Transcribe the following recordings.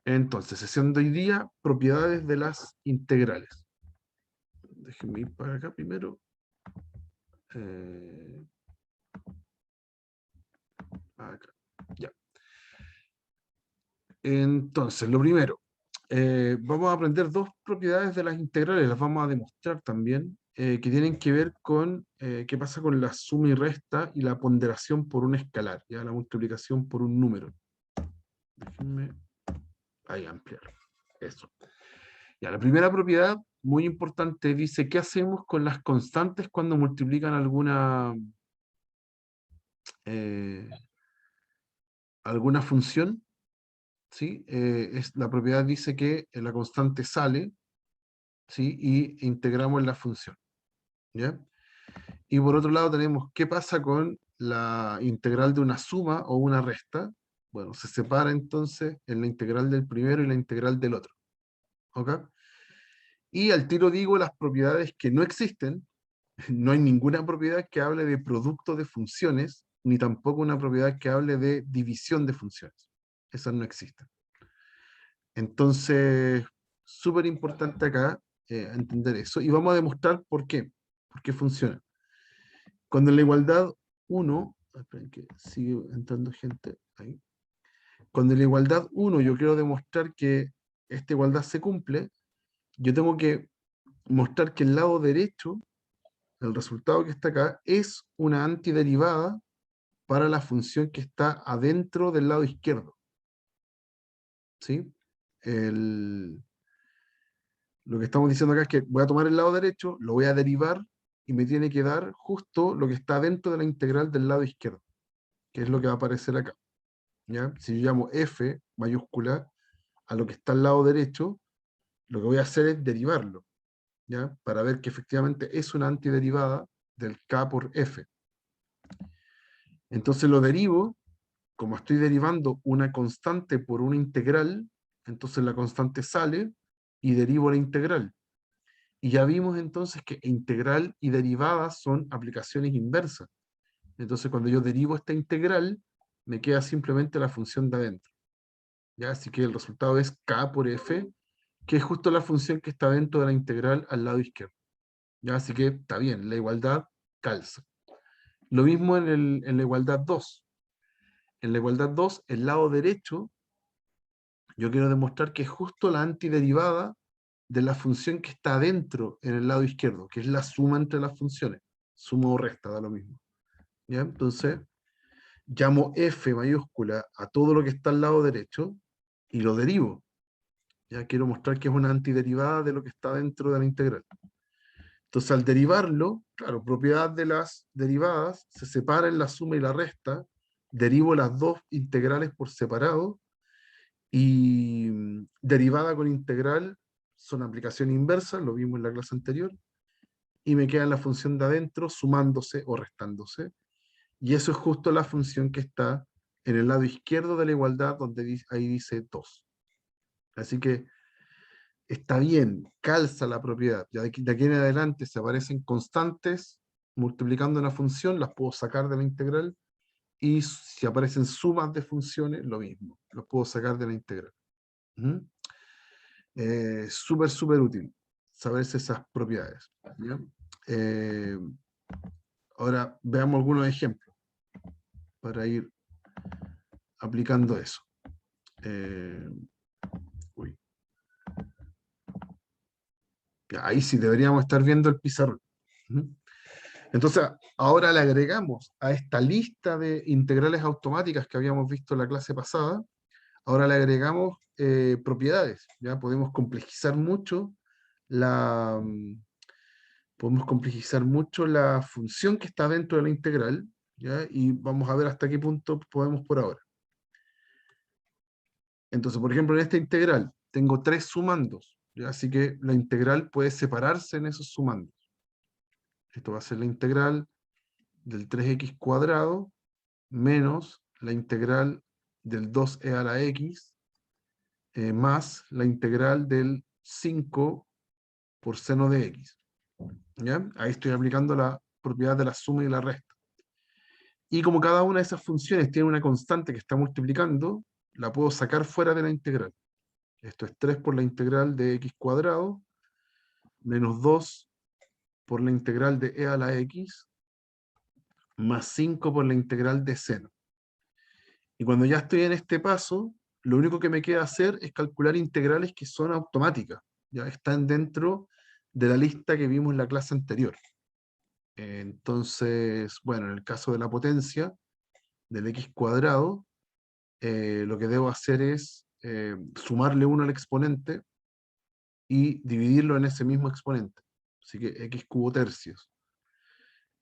Entonces, sesión de hoy día, propiedades de las integrales. Déjenme ir para acá primero. Acá. Ya. Entonces, lo primero, vamos a aprender dos propiedades de las integrales, las vamos a demostrar también, que tienen que ver con qué pasa con la suma y resta y la ponderación por un escalar, ya la multiplicación por un número. Déjenme ahí ampliar. Eso. Ya, la primera propiedad, muy importante, dice, ¿qué hacemos con las constantes cuando multiplican eh, alguna función? ¿Sí? La propiedad dice que la constante sale, ¿sí? Y integramos en la función, ¿ya? Y por otro lado tenemos qué pasa con la integral de una suma o una resta. Bueno, se separa entonces en la integral del primero y la integral del otro, ¿ok? Y al tiro digo las propiedades que no existen. No hay ninguna propiedad que hable de producto de funciones, ni tampoco una propiedad que hable de división de funciones. Esas no existen. Entonces, súper importante acá entender eso. Y vamos a demostrar por qué funciona. Cuando en la igualdad 1, esperen que sigue entrando gente ahí. Cuando en la igualdad 1 yo quiero demostrar que esta igualdad se cumple, yo tengo que mostrar que el lado derecho, el resultado que está acá, es una antiderivada para la función que está adentro del lado izquierdo. ¿Sí? Lo que estamos diciendo acá es que voy a tomar el lado derecho, lo voy a derivar y me tiene que dar justo lo que está dentro de la integral del lado izquierdo, que es lo que va a aparecer acá. ¿Ya? Si yo llamo f mayúscula a lo que está al lado derecho, lo que voy a hacer es derivarlo, ¿ya? Para ver que efectivamente es una antiderivada del k por f. Entonces lo derivo, como estoy derivando una constante por una integral, entonces la constante sale y derivo la integral. Y ya vimos entonces que integral y derivada son aplicaciones inversas. Entonces cuando yo derivo esta integral, me queda simplemente la función de adentro. ¿Ya? Así que el resultado es k por f, que es justo la función que está dentro de la integral al lado izquierdo. ¿Ya? Así que está bien, la igualdad calza. Lo mismo en la igualdad 2. En la igualdad 2, el lado derecho, yo quiero demostrar que es justo la antiderivada de la función que está adentro en el lado izquierdo, que es la suma entre las funciones. Suma o resta, da lo mismo. ¿Ya? Entonces, llamo f mayúscula a todo lo que está al lado derecho y lo derivo. Ya quiero mostrar que es una antiderivada de lo que está dentro de la integral. Entonces, al derivarlo, claro, propiedad de las derivadas, se separa en la suma y la resta, derivo las dos integrales por separado, y derivada con integral son aplicación inversa, lo vimos en la clase anterior, y me queda la función de adentro sumándose o restándose, y eso es justo la función que está en el lado izquierdo de la igualdad, donde ahí dice 2. Así que está bien, calza la propiedad. Ya de aquí en adelante se aparecen constantes multiplicando una función, las puedo sacar de la integral, y si aparecen sumas de funciones, lo mismo, los puedo sacar de la integral. Súper, súper útil saberse esas propiedades. ¿Ya? Eh, Ahora veamos algunos ejemplos para ir aplicando eso. Eh, uy. Ahí sí deberíamos estar viendo el pizarrón. Entonces, ahora le agregamos a esta lista de integrales automáticas que habíamos visto en la clase pasada, ahora le agregamos propiedades. ¿Ya? La, podemos complejizar mucho la función que está dentro de la integral, ¿ya? Y vamos a ver hasta qué punto podemos por ahora. Entonces, por ejemplo, en esta integral tengo tres sumandos, ¿ya? Así que la integral puede separarse en esos sumandos. Esto va a ser la integral del 3x cuadrado menos la integral del 2e a la x más la integral del 5 por seno de x. ¿Ya? Ahí estoy aplicando la propiedad de la suma y la resta. Y como cada una de esas funciones tiene una constante que está multiplicando, la puedo sacar fuera de la integral. Esto es 3 por la integral de x cuadrado, menos 2 por la integral de e a la x, más 5 por la integral de seno. Y cuando ya estoy en este paso, lo único que me queda hacer es calcular integrales que son automáticas. Ya están dentro de la lista que vimos en la clase anterior. Entonces, bueno, en el caso de la potencia del x cuadrado, lo que debo hacer es sumarle 1 al exponente y dividirlo en ese mismo exponente. Así que x cubo tercios.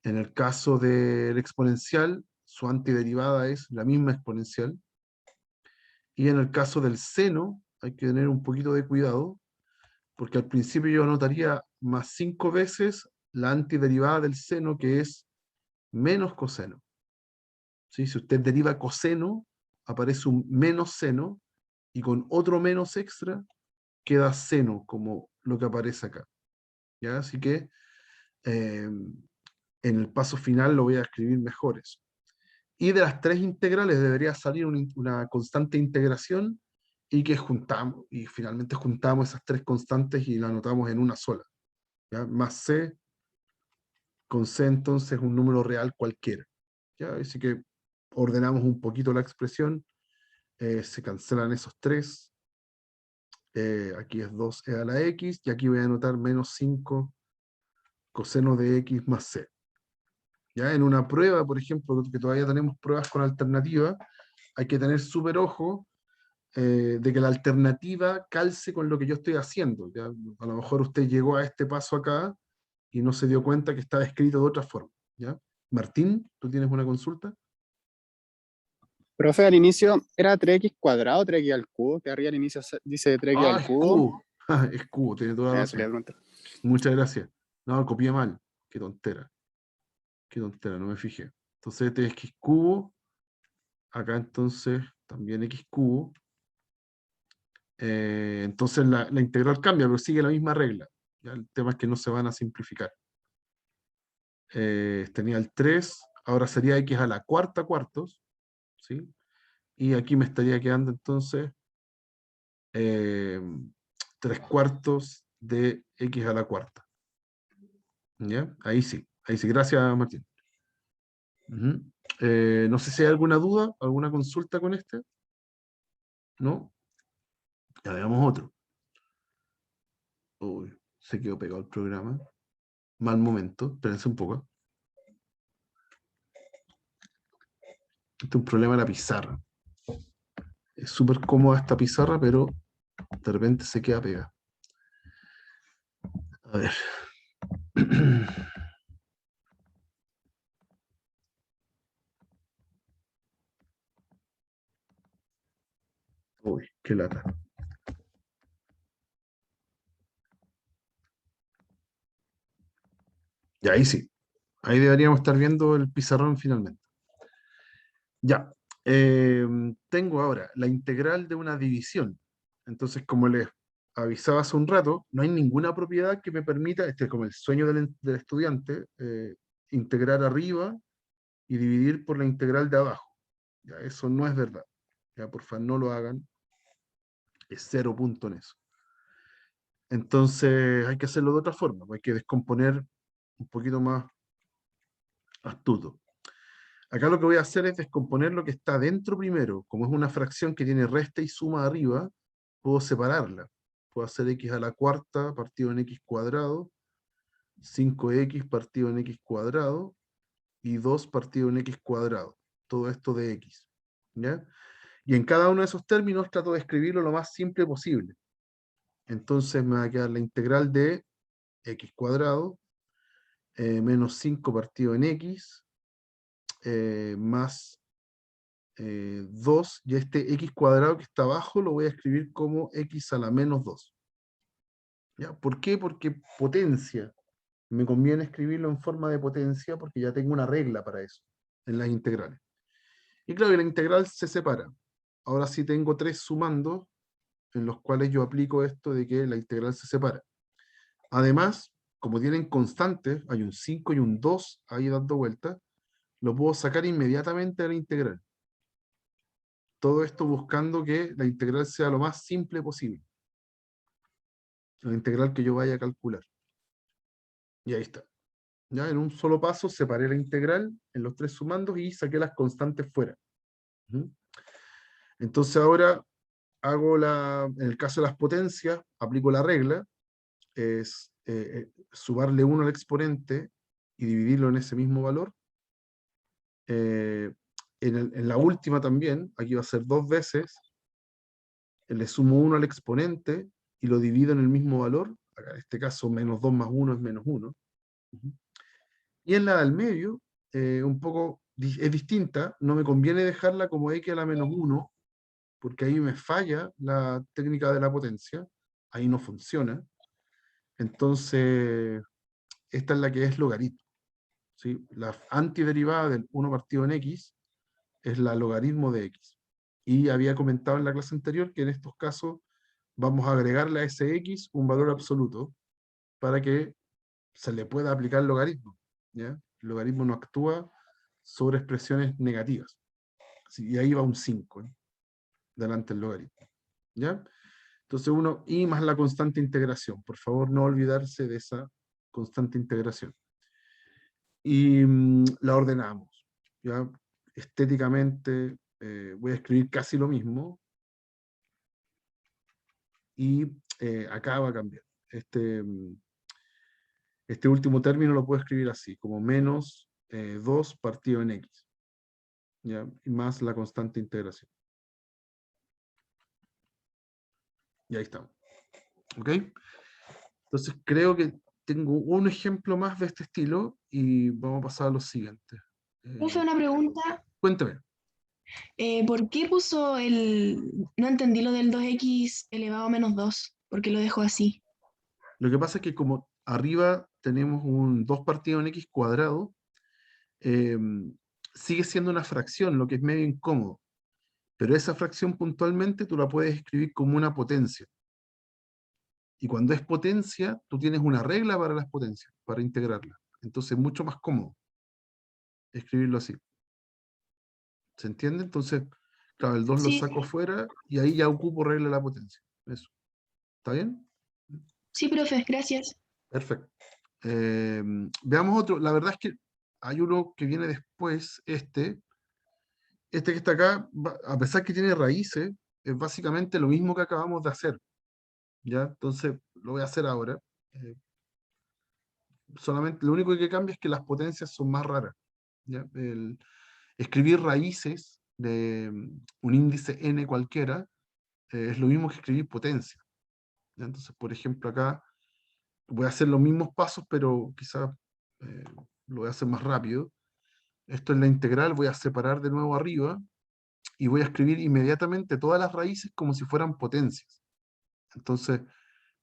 En el caso del exponencial, su antiderivada es la misma exponencial. Y en el caso del seno, hay que tener un poquito de cuidado, porque al principio yo anotaría más 5 veces la antiderivada del seno, que es menos coseno. ¿Sí? Si usted deriva coseno, aparece un menos seno, y con otro menos extra, queda seno, como lo que aparece acá. ¿Ya? Así que en el paso final lo voy a escribir mejor eso. Y de las 3 integrales debería salir una constante integración y que juntamos, y finalmente juntamos esas 3 constantes y la anotamos en una sola. ¿Ya? Más c con c entonces un número real cualquiera. ¿Ya? Así que ordenamos un poquito la expresión, se cancelan esos 3, aquí es 2e a la x, y aquí voy a anotar menos 5 coseno de x más c. ¿Ya? En una prueba, por ejemplo, que todavía tenemos pruebas con alternativa, hay que tener súper ojo de que la alternativa calce con lo que yo estoy haciendo. ¿Ya? A lo mejor usted llegó a este paso acá y no se dio cuenta que estaba escrito de otra forma. ¿Ya? Martín, ¿tú tienes una consulta? Profe, al inicio era 3x cuadrado, 3x al cubo, que arriba al inicio dice 3x Ah, al es cubo. cubo. Ah, es cubo, tiene toda la Eso le razón. voy a preguntar. Muchas gracias. No, copié mal. Qué tontera. Qué tontera, no me fijé. Entonces este es x cubo. Acá entonces también x cubo. Entonces la integral cambia, pero sigue la misma regla. ¿Ya? El tema es que no se van a simplificar. Tenía el 3, ahora sería x a la cuarta cuartos, ¿sí? Y aquí me estaría quedando entonces 3 cuartos de x a la cuarta. ¿Ya? Ahí sí, gracias Martín. No sé si hay alguna duda, alguna consulta con este. ¿No? Ya veamos otro. Uy, se quedó pegado el programa. Mal momento, espérense un poco. Este es un problema de la pizarra. Es súper cómoda esta pizarra, pero de repente se queda pegada. A ver. Uy, qué lata. Y ahí sí. Ahí deberíamos estar viendo el pizarrón finalmente. Ya. Tengo ahora la integral de una división. Entonces, como les avisaba hace un rato, no hay ninguna propiedad que me permita, este es como el sueño del estudiante, integrar arriba y dividir por la integral de abajo. Ya, eso no es verdad. Ya, por favor, no lo hagan. Es 0 punto en eso. Entonces, hay que hacerlo de otra forma. Hay que descomponer un poquito más astuto. Acá lo que voy a hacer es descomponer lo que está dentro primero. Como es una fracción que tiene resta y suma arriba, puedo separarla. Puedo hacer x a la cuarta partido en x cuadrado, 5x partido en x cuadrado, y 2 partido en x cuadrado. Todo esto de x. ¿Ya? Y en cada uno de esos términos trato de escribirlo lo más simple posible. Entonces me va a quedar la integral de x cuadrado menos 5 partido en x más 2, y este x cuadrado que está abajo lo voy a escribir como x a la menos 2. ¿Ya? ¿Por qué? Porque potencia. Me conviene escribirlo en forma de potencia porque ya tengo una regla para eso en las integrales. Y claro, la integral se separa. Ahora sí tengo 3 sumando en los cuales yo aplico esto de que la integral se separa. Además, como tienen constantes, hay un 5 y un 2 ahí dando vueltas, lo puedo sacar inmediatamente de la integral. Todo esto buscando que la integral sea lo más simple posible. la integral que yo vaya a calcular. Y ahí está. Ya en un solo paso separé la integral en los tres sumandos y saqué las constantes fuera. ¿Mm? Entonces ahora hago en el caso de las potencias, aplico la regla, es sumarle 1 al exponente y dividirlo en ese mismo valor. En la última también, aquí va a ser 2 veces, le sumo 1 al exponente y lo divido en el mismo valor, acá en este caso menos 2 más 1 es menos 1. Y en la del medio, un poco es distinta, no me conviene dejarla como x a la menos 1, porque ahí me falla la técnica de la potencia, ahí no funciona. Entonces, esta es la que es logaritmo. ¿Sí? La antiderivada del 1 partido en x es la logaritmo de x. Y había comentado en la clase anterior que en estos casos vamos a agregarle a ese x un valor absoluto para que se le pueda aplicar logaritmo. ¿Ya? El logaritmo no actúa sobre expresiones negativas. ¿Sí? Y ahí va un 5, ¿eh? Delante del logaritmo. ¿Ya? Entonces uno, y más la constante integración. Por favor, no olvidarse de esa constante integración. Y la ordenamos. ¿Ya? Estéticamente voy a escribir casi lo mismo. Y acá va a cambiar. Este último término lo puedo escribir así, como menos 2 partido en x. ¿Ya? Y más la constante integración. Y ahí estamos. ¿Ok? Entonces creo que tengo un ejemplo más de este estilo y vamos a pasar a los siguientes. Profe, una pregunta. Cuéntame. ¿Por qué puso No entendí lo del 2x elevado a menos 2? ¿Por qué lo dejó así? Lo que pasa es que como arriba tenemos un 2 partido en x cuadrado, eh, sigue siendo una fracción, lo que es medio incómodo. Pero esa fracción puntualmente tú la puedes escribir como una potencia. Y cuando es potencia, tú tienes una regla para las potencias, para integrarla. Entonces es mucho más cómodo escribirlo así. ¿Se entiende? Entonces, claro, el 2 lo Sí, saco fuera y ahí ya ocupo regla de la potencia. Eso. ¿Está bien? sí, profe, gracias. Perfecto. Veamos otro. La verdad es que hay uno que viene después, este que está acá, a pesar que tiene raíces, es básicamente lo mismo que acabamos de hacer. ¿Ya? Entonces, lo voy a hacer ahora. Solamente, lo único que cambia es que las potencias son más raras. ¿Ya? Escribir raíces de un índice n cualquiera es lo mismo que escribir potencia. ¿Ya? Entonces, por ejemplo, acá voy a hacer los mismos pasos, pero quizás lo voy a hacer más rápido. Esto es la integral, voy a separar de nuevo arriba y voy a escribir inmediatamente todas las raíces como si fueran potencias. Entonces,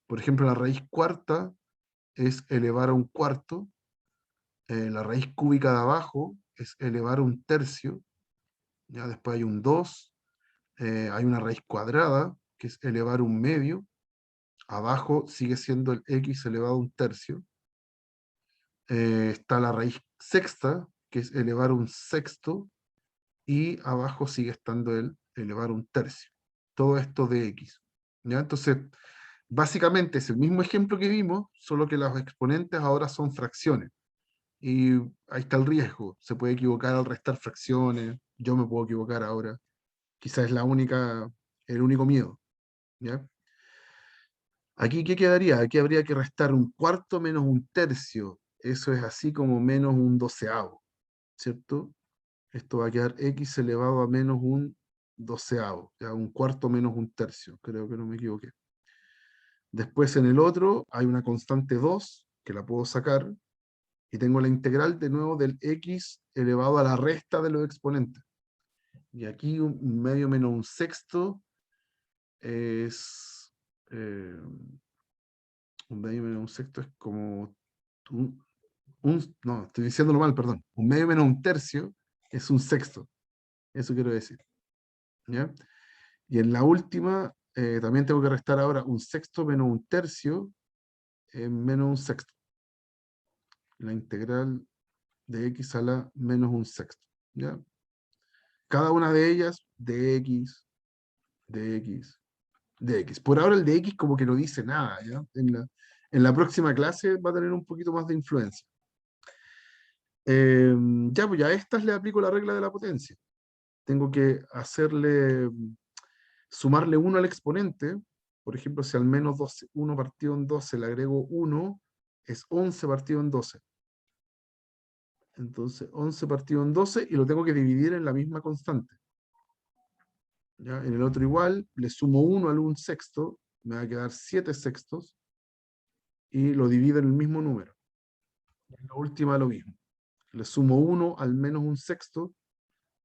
por ejemplo, la raíz cuarta es elevar a un cuarto, la raíz cúbica de abajo es elevar a un tercio, ya después hay un 2, hay una raíz cuadrada, que es elevar un medio, abajo sigue siendo el x elevado a un tercio, está la raíz sexta, que es elevar un sexto, y abajo sigue estando el elevar un tercio. Todo esto de x. ¿Ya? Entonces, básicamente es el mismo ejemplo que vimos, solo que los exponentes ahora son fracciones. Y ahí está el riesgo. Se puede equivocar al restar fracciones. Yo me puedo equivocar ahora. Quizás es el único miedo. ¿Ya? Aquí, ¿qué quedaría? Aquí habría que restar un cuarto menos un tercio. Eso es así como menos un doceavo, ¿cierto? Esto va a quedar x elevado a menos un doceavo, ya un cuarto menos un tercio, creo que no me equivoqué. Después en el otro hay una constante 2, que la puedo sacar, y tengo la integral de nuevo del x elevado a la resta de los exponentes. Y aquí un medio menos un sexto es... un medio menos un sexto es como... no, estoy diciéndolo mal, perdón. Un medio menos un tercio es un sexto. Eso quiero decir. ¿Ya? Y en la última, también tengo que restar ahora un sexto menos un tercio menos un sexto. La integral de x a la menos un sexto. ¿Ya? Cada una de ellas, de x, de x. Por ahora el de x como que no dice nada, ¿ya? En la próxima clase va a tener un poquito más de influencia. Ya, pues ya a estas le aplico la regla de la potencia. Tengo que sumarle 1 al exponente. Por ejemplo, si al menos 12, 1 partido en 12 le agrego 1, es 11 partido en 12. Entonces, 11 partido en 12 y lo tengo que dividir en la misma constante. ¿Ya? En el otro igual, le sumo 1 al 1 sexto, me va a quedar 7 sextos, y lo divido en el mismo número. En la última lo mismo. Le sumo 1 al menos 1 sexto,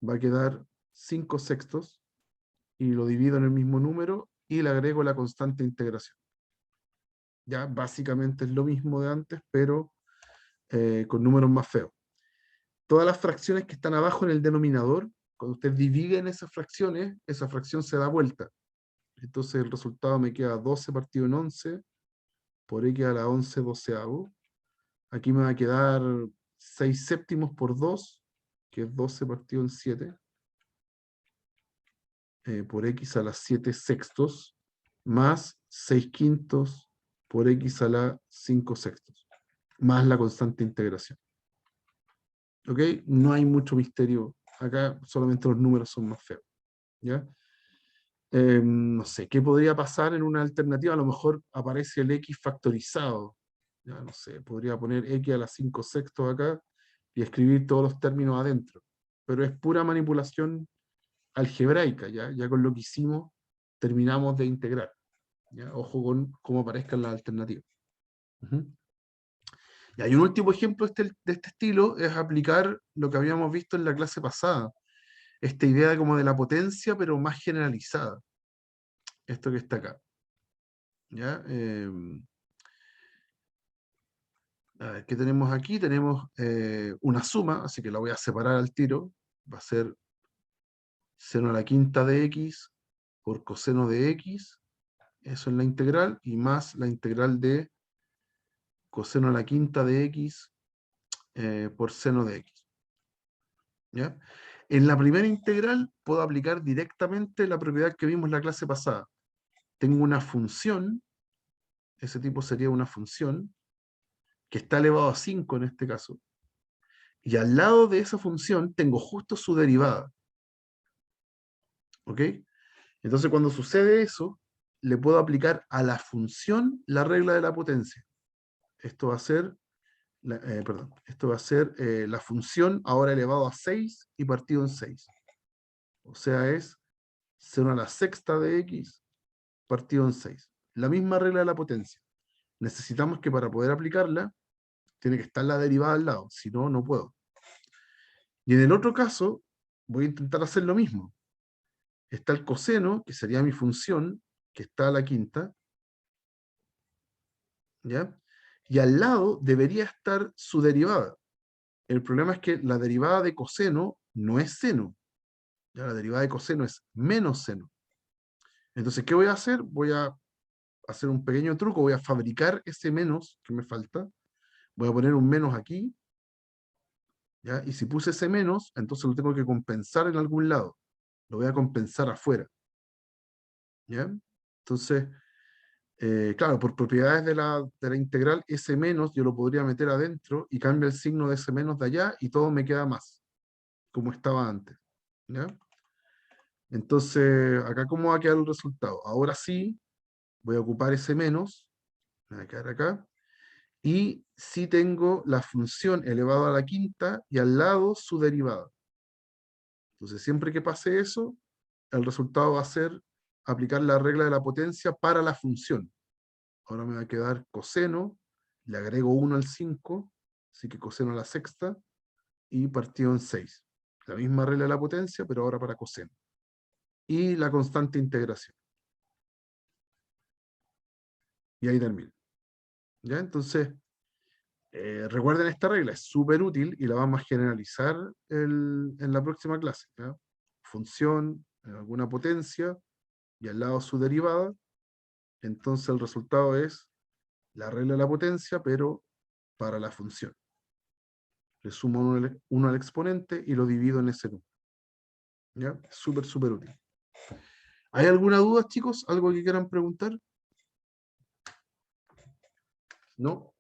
va a quedar 5 sextos, y lo divido en el mismo número, y le agrego la constante de integración. Ya, básicamente es lo mismo de antes, pero con números más feos. Todas las fracciones que están abajo en el denominador, cuando usted divide en esas fracciones, esa fracción se da vuelta. Entonces el resultado me queda 12 partido en 11, por x a la 11 doceavo. Aquí me va a quedar 6 séptimos por 2, que es 12 partido en 7, por x a la 7 sextos, más 6 quintos por x a la 5 sextos, más la constante de integración. ¿Ok? No hay mucho misterio acá, solamente los números son más feos. ¿Ya? No sé, ¿qué podría pasar en una alternativa? A lo mejor aparece el x factorizado. Ya no sé, podría poner x a la 5 sextos acá y escribir todos los términos adentro. Pero es pura manipulación algebraica, ¿ya? Ya con lo que hicimos terminamos de integrar. ¿Ya? Ojo con cómo aparezcan las alternativas. Y hay un último ejemplo de este estilo, es aplicar lo que habíamos visto en la clase pasada. Esta idea como de la potencia, pero más generalizada. Esto que está acá. ¿Ya? A ver, ¿qué tenemos aquí? Tenemos una suma, así que la voy a separar al tiro. Va a ser seno a la quinta de x por coseno de x, eso es la integral, y más la integral de coseno a la quinta de x por seno de x. ¿Ya? En la primera integral puedo aplicar directamente la propiedad que vimos en la clase pasada. Tengo una función, ese tipo sería una función, que está elevado a 5 en este caso, y al lado de esa función tengo justo su derivada. ¿Ok? Entonces cuando sucede eso, le puedo aplicar a la función la regla de la potencia. Esto va a ser, esto va a ser la función ahora elevado a 6 y partido en 6. O sea, es seno a la sexta de x partido en 6. La misma regla de la potencia. Necesitamos que para poder aplicarla, tiene que estar la derivada al lado, si no, no puedo. Y en el otro caso, voy a intentar hacer lo mismo. Está el coseno, que sería mi función, que está a la quinta, ¿ya? Y al lado debería estar su derivada. El problema es que la derivada de coseno no es seno. ¿Ya? La derivada de coseno es menos seno. Entonces, ¿qué voy a hacer? Voy a hacer un pequeño truco, voy a fabricar ese menos que me falta. Voy a poner un menos aquí, ¿ya? Y si puse ese menos, entonces lo tengo que compensar en algún lado. Lo voy a compensar afuera. ¿Ya? Entonces, claro, por propiedades de la integral, ese menos yo lo podría meter adentro y cambia el signo de ese menos de allá y todo me queda más, como estaba antes. ¿Ya? Entonces, acá cómo va a quedar el resultado. Ahora sí, voy a ocupar ese menos, me va a quedar acá, y sí tengo la función elevada a la quinta y al lado su derivada. Entonces, siempre que pase eso, el resultado va a ser aplicar la regla de la potencia para la función. Ahora me va a quedar coseno, le agrego 1 al 5, así que coseno a la sexta, y partido en 6. La misma regla de la potencia, pero ahora para coseno. Y la constante de integración. Y ahí termino. ¿Ya? Entonces, recuerden esta regla, es súper útil y la vamos a generalizar en la próxima clase. ¿Ya? Función, alguna potencia, y al lado su derivada. Entonces el resultado es la regla de la potencia, pero para la función. Le sumo 1 al exponente y lo divido en ese número. ¿Ya? Súper, súper útil. ¿Hay alguna duda, chicos? ¿Algo que quieran preguntar? ¿No?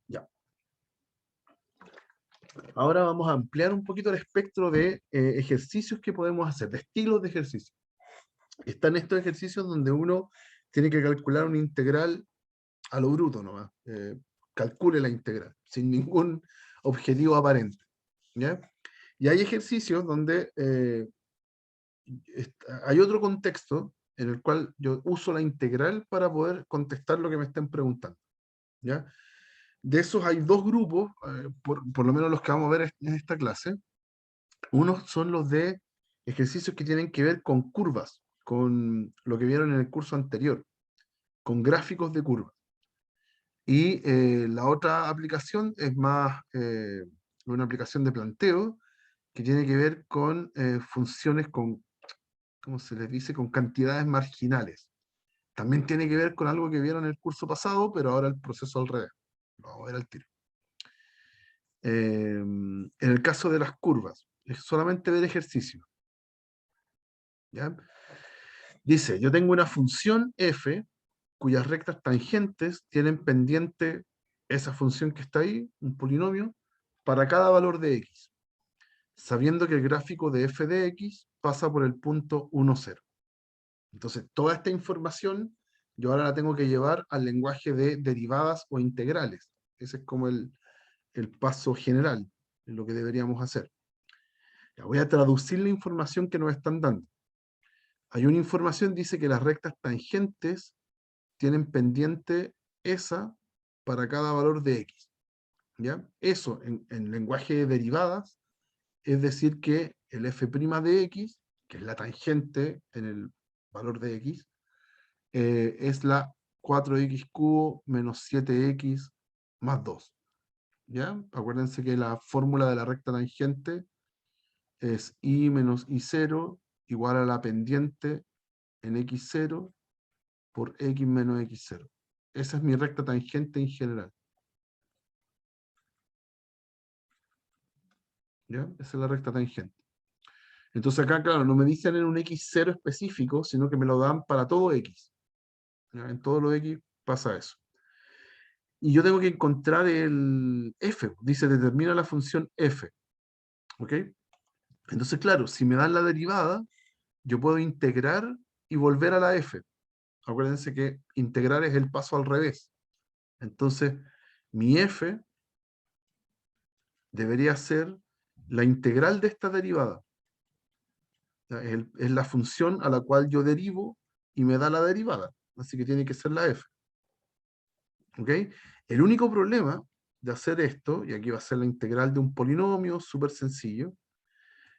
Ya. Ahora vamos a ampliar un poquito el espectro de ejercicios que podemos hacer, de estilos de ejercicio. Están estos ejercicios donde uno tiene que calcular una integral a lo bruto nomás. Calcule la integral, sin ningún objetivo aparente. ¿Ya? Y hay ejercicios donde hay otro contexto en el cual yo uso la integral para poder contestar lo que me estén preguntando. ¿Ya? De esos hay dos grupos, por lo menos los que vamos a ver en esta clase. Unos son los de ejercicios que tienen que ver con curvas, con lo que vieron en el curso anterior, con gráficos de curvas. Y la otra aplicación es más una aplicación de planteo que tiene que ver con funciones con, ¿cómo se les dice? Con cantidades marginales. También tiene que ver con algo que vieron en el curso pasado, pero ahora el proceso al revés. Vamos a ver al tiro. En el caso de las curvas, es solamente ver ejercicio. ¿Ya? Dice, yo tengo una función f cuyas rectas tangentes tienen pendiente esa función que está ahí, un polinomio, para cada valor de x, sabiendo que el gráfico de f de x pasa por el punto 1, 0. Entonces, toda esta información yo ahora la tengo que llevar al lenguaje de derivadas o integrales. Ese es como el paso general, en lo que deberíamos hacer. Ya voy a traducir la información que nos están dando. Hay una información, dice que las rectas tangentes tienen pendiente esa para cada valor de x. ¿Ya? Eso, en lenguaje de derivadas, es decir que el f' de x, que es la tangente en el valor de x, es la 4x cubo menos 7x más 2. ¿Ya? Acuérdense que la fórmula de la recta tangente es y menos y0 igual a la pendiente en x0 por x menos x0. Esa es mi recta tangente en general. ¿Ya? Esa es la recta tangente. Entonces acá, claro, no me dicen en un x0 específico, sino que me lo dan para todo x. ¿Ya? En todo lo x pasa eso. Y yo tengo que encontrar el f. Dice, determina la función f. ¿Ok? Entonces, claro, si me dan la derivada, yo puedo integrar y volver a la f. Acuérdense que integrar es el paso al revés. Entonces, mi f debería ser la integral de esta derivada. Es la función a la cual yo derivo y me da la derivada. Así que tiene que ser la f. ¿Ok? El único problema de hacer esto, y aquí va a ser la integral de un polinomio, súper sencillo,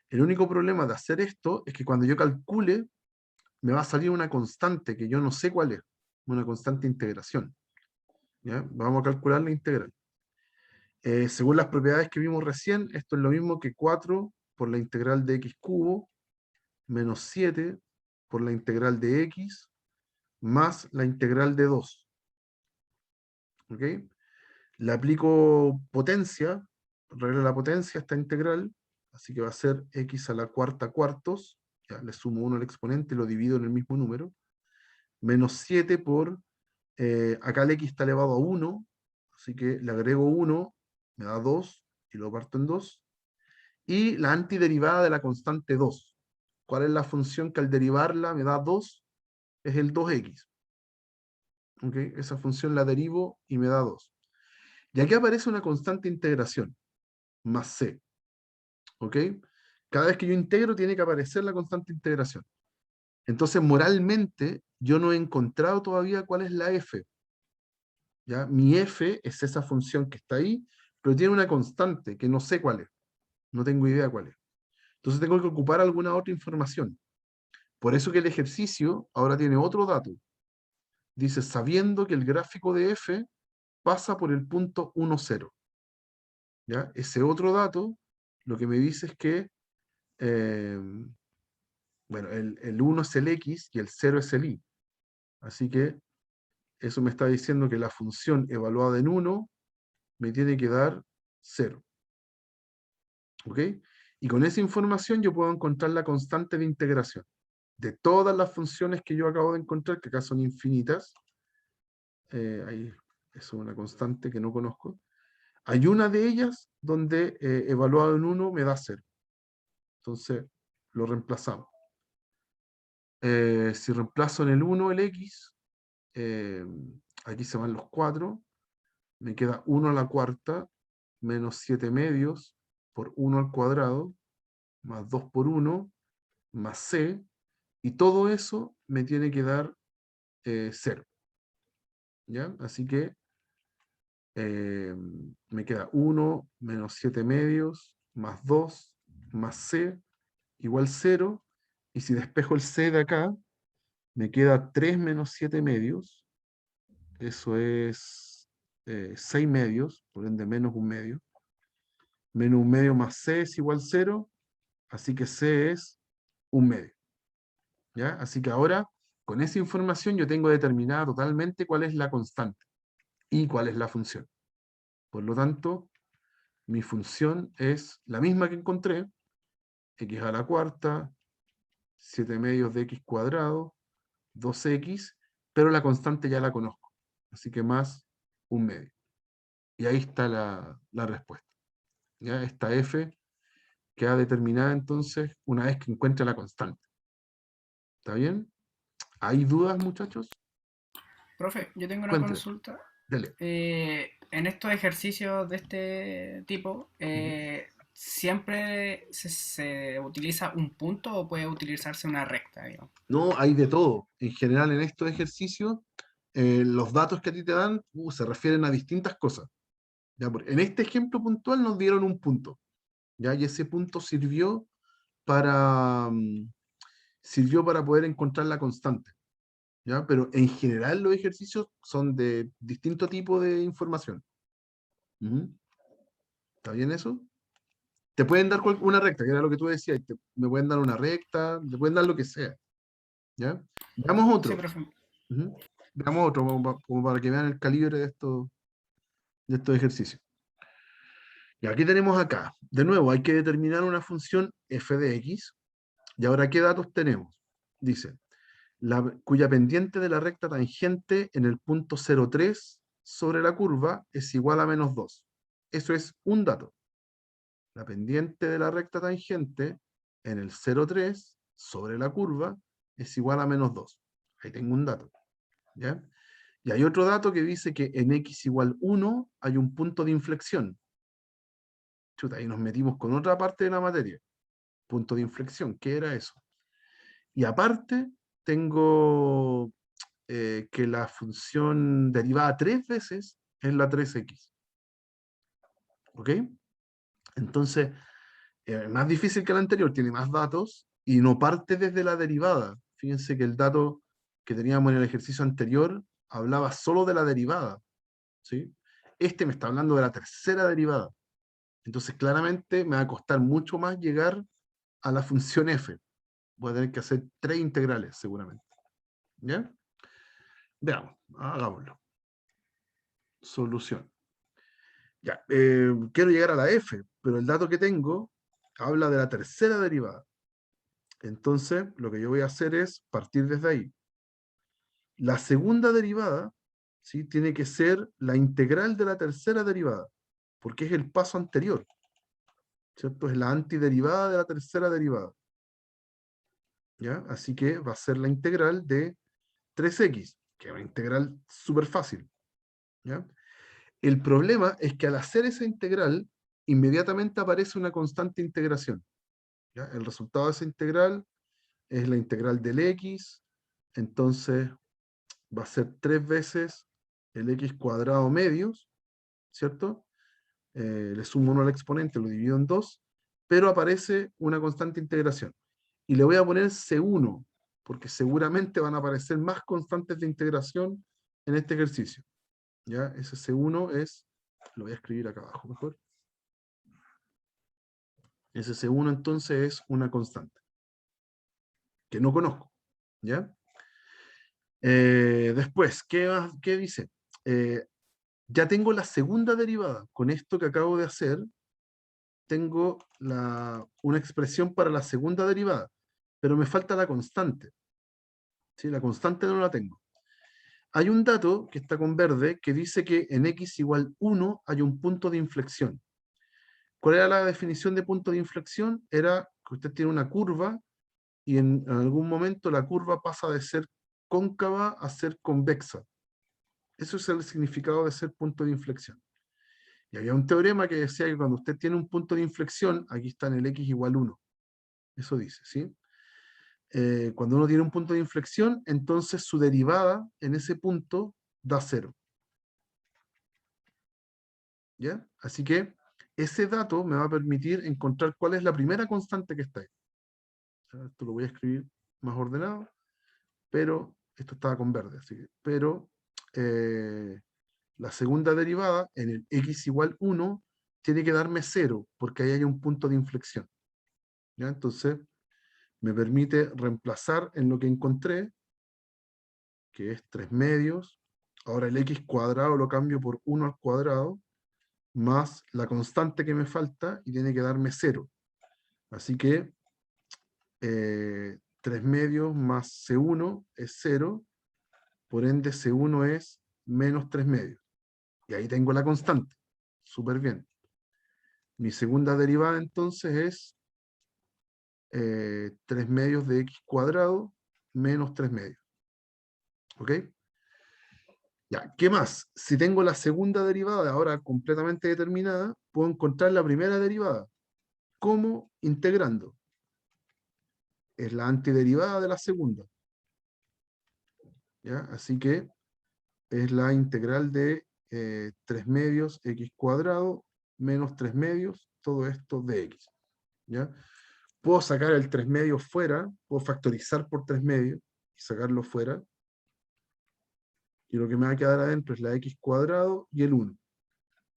el único problema de hacer esto es que cuando yo calcule, me va a salir una constante que yo no sé cuál es, una constante de integración. ¿Ya? Vamos a calcular la integral. Según las propiedades que vimos recién, esto es lo mismo que 4 por la integral de x cubo menos 7 por la integral de x más la integral de 2. ¿Ok? Le aplico potencia, regla de la potencia a esta integral, así que va a ser x a la cuarta cuartos, ya, le sumo 1 al exponente y lo divido en el mismo número, menos 7 por, acá el x está elevado a 1, así que le agrego 1, me da 2, y lo parto en 2, y la antiderivada de la constante 2. ¿Cuál es la función que al derivarla me da 2? Es el 2x. ¿Okay? Esa función la derivo y me da 2. Y aquí aparece una constante integración, más c. ¿Ok? Cada vez que yo integro tiene que aparecer la constante integración. Entonces, moralmente, yo no he encontrado todavía cuál es la f. ¿Ya? Mi f es esa función que está ahí, pero tiene una constante que no sé cuál es. No tengo idea cuál es. Entonces tengo que ocupar alguna otra información. Por eso que el ejercicio ahora tiene otro dato. Dice, sabiendo que el gráfico de f pasa por el punto 1, 0. ¿Ya? Ese otro dato lo que me dice es que bueno, el 1 es el x y el 0 es el y. Así que eso me está diciendo que la función evaluada en 1 me tiene que dar 0. ¿Ok? Y con esa información yo puedo encontrar la constante de integración. de todas las funciones que yo acabo de encontrar, que acá son infinitas, ahí es una constante que no conozco, hay una de ellas donde evaluado en 1 me da 0. Entonces lo reemplazamos. Si reemplazo en el 1 el x, aquí se van los 4, me queda 1 a la cuarta menos 7 medios por 1 al cuadrado, más 2 por 1, más c, y todo eso me tiene que dar 0. ¿Ya? Así que me queda 1 menos 7 medios, más 2, más c, igual 0, y si despejo el c de acá, me queda 3 menos 7 medios, eso es 6 medios, por ende menos un medio, menos un medio más c es igual 0, así que c es un medio. ¿Ya? Así que ahora, con esa información, yo tengo determinada totalmente cuál es la constante y cuál es la función. Por lo tanto, mi función es la misma que encontré, x a la cuarta, 7 medios de x cuadrado, 2x, pero la constante ya la conozco. Así que más un medio. Y ahí está la respuesta. ¿Ya? Esta f queda determinada entonces una vez que encuentre la constante. ¿Está bien? ¿Hay dudas, muchachos? Profe, yo tengo una Cuénteme. consulta. Dele. En estos ejercicios de este tipo, ¿siempre se utiliza un punto o puede utilizarse una recta, digamos? No, hay de todo. En general, en estos ejercicios, los datos que a ti te dan se refieren a distintas cosas. ¿Ya? En este ejemplo puntual nos dieron un punto. ¿Ya? Y ese punto para, sirvió para poder encontrar la constante. ¿Ya? Pero en general los ejercicios son de distinto tipo de información. ¿Está bien eso? Te pueden dar una recta, que era lo que tú decías. Me pueden dar una recta, te pueden dar lo que sea. ¿Ya? Veamos Sí, otro. profe. Veamos otro, como para que vean el calibre de estos ejercicios. Y aquí tenemos acá. De nuevo, hay que determinar una función f de x. Y ahora, ¿qué datos tenemos? Dice, cuya pendiente de la recta tangente en el punto 0,3 sobre la curva es igual a menos 2. Eso es un dato. La pendiente de la recta tangente en el 0,3 sobre la curva es igual a menos 2. Ahí tengo un dato. ¿Ya? Y hay otro dato que dice que en x igual 1 hay un punto de inflexión. Chuta, ahí nos metimos con otra parte de la materia. Punto de inflexión, ¿qué era eso? Y aparte, tengo que la función derivada 3 veces es la 3x. ¿Ok? Entonces, más difícil que la anterior, tiene más datos y no parte desde la derivada. Fíjense que el dato que teníamos en el ejercicio anterior hablaba solo de la derivada. ¿Sí? Este me está hablando de la tercera derivada. Entonces, claramente me va a costar mucho más llegar a la función f. Voy a tener que hacer 3 integrales, seguramente. ¿Ya? Veamos, hagámoslo. Solución. Ya, quiero llegar a la f, pero el dato que tengo habla de la tercera derivada. Entonces, lo que yo voy a hacer es partir desde ahí. La segunda derivada, ¿sí?, tiene que ser la integral de la tercera derivada, porque es el paso anterior. ¿Cierto? Es la antiderivada de la tercera derivada. ¿Ya? Así que va a ser la integral de 3x, que es una integral súper fácil. ¿Ya? El problema es que al hacer esa integral, inmediatamente aparece una constante integración. ¿Ya? El resultado de esa integral es la integral del x, entonces va a ser 3 veces el x cuadrado medios, ¿cierto? Le sumo 1 al exponente, lo divido en 2, pero aparece una constante integración. Y le voy a poner C1, porque seguramente van a aparecer más constantes de integración en este ejercicio. ¿Ya? Ese C1 es, lo voy a escribir acá abajo mejor. Ese C1 entonces es una constante, que no conozco. ¿Ya? Después, ¿qué dice? Ya tengo la segunda derivada. Con esto que acabo de hacer, tengo una expresión para la segunda derivada. pero me falta la constante. ¿Sí? La constante no la tengo. Hay un dato que está con verde que dice que en x igual 1 hay un punto de inflexión. ¿Cuál era la definición de punto de inflexión? Era que usted tiene una curva y en algún momento la curva pasa de ser cóncava a ser convexa. Eso es el significado de ser punto de inflexión. Y había un teorema que decía que cuando usted tiene un punto de inflexión, aquí está en el x igual 1. Eso dice, ¿sí? Cuando uno tiene un punto de inflexión, entonces su derivada en ese punto da 0. ¿Ya? Así que ese dato me va a permitir encontrar cuál es la primera constante que está ahí. Esto lo voy a escribir más ordenado, pero esto estaba con verde, así que, pero la segunda derivada en el x igual 1 tiene que darme 0, porque ahí hay un punto de inflexión. ¿Ya? Entonces, me permite reemplazar en lo que encontré, que es 3 medios. Ahora el x cuadrado lo cambio por 1 al cuadrado, más la constante que me falta, y tiene que darme 0. Así que 3 medios más C1 es 0, por ende C1 es menos 3 medios. Y ahí tengo la constante. Súper bien. Mi segunda derivada entonces es 3 medios de x cuadrado menos 3 medios. ¿Ok? Ya, ¿qué más? Si tengo la segunda derivada ahora completamente determinada, puedo encontrar la primera derivada. ¿Cómo? Integrando. Es la antiderivada de la segunda. ¿Ya? Así que es la integral de 3 medios x cuadrado menos 3 medios, todo esto de x. ¿Ya? Puedo sacar el 3 medios fuera, puedo factorizar por 3 medios y sacarlo fuera. Y lo que me va a quedar adentro es la x cuadrado y el 1.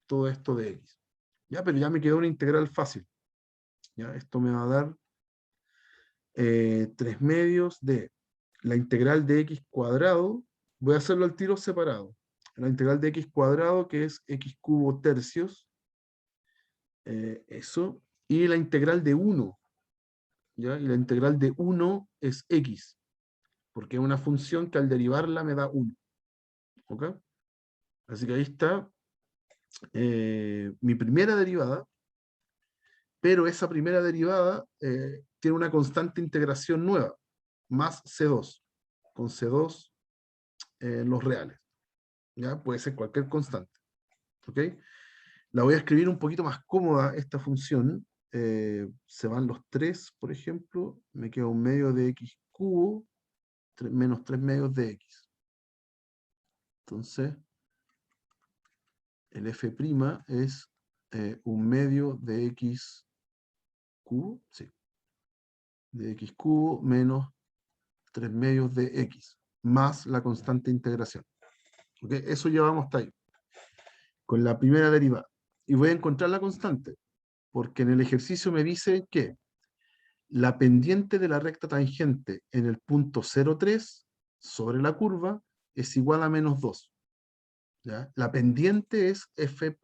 Todo esto de x. ¿Ya? Pero ya me quedó una integral fácil. ¿Ya? Esto me va a dar 3 medios de la integral de x cuadrado. Voy a hacerlo al tiro separado. La integral de x cuadrado, que es x cubo tercios. Eso. Y la integral de 1. ¿Ya? Y la integral de 1 es x. Porque es una función que al derivarla me da 1. ¿Ok? Así que ahí está mi primera derivada, pero esa primera derivada tiene una constante integración nueva, más C2, con C2 en los reales. ¿Ya? Puede ser cualquier constante. ¿Ok? La voy a escribir un poquito más cómoda esta función. Se van los 3, por ejemplo, me queda un medio de x cubo menos 3 medios de x. Entonces, el f' es un medio de x cubo, sí, de x cubo menos 3 medios de x, más la constante integración. ¿Okay? Eso llevamos hasta ahí, con la primera derivada. Y voy a encontrar la constante, porque en el ejercicio me dice que la pendiente de la recta tangente en el punto 0,3 sobre la curva es igual a menos 2. ¿Ya? La pendiente es f',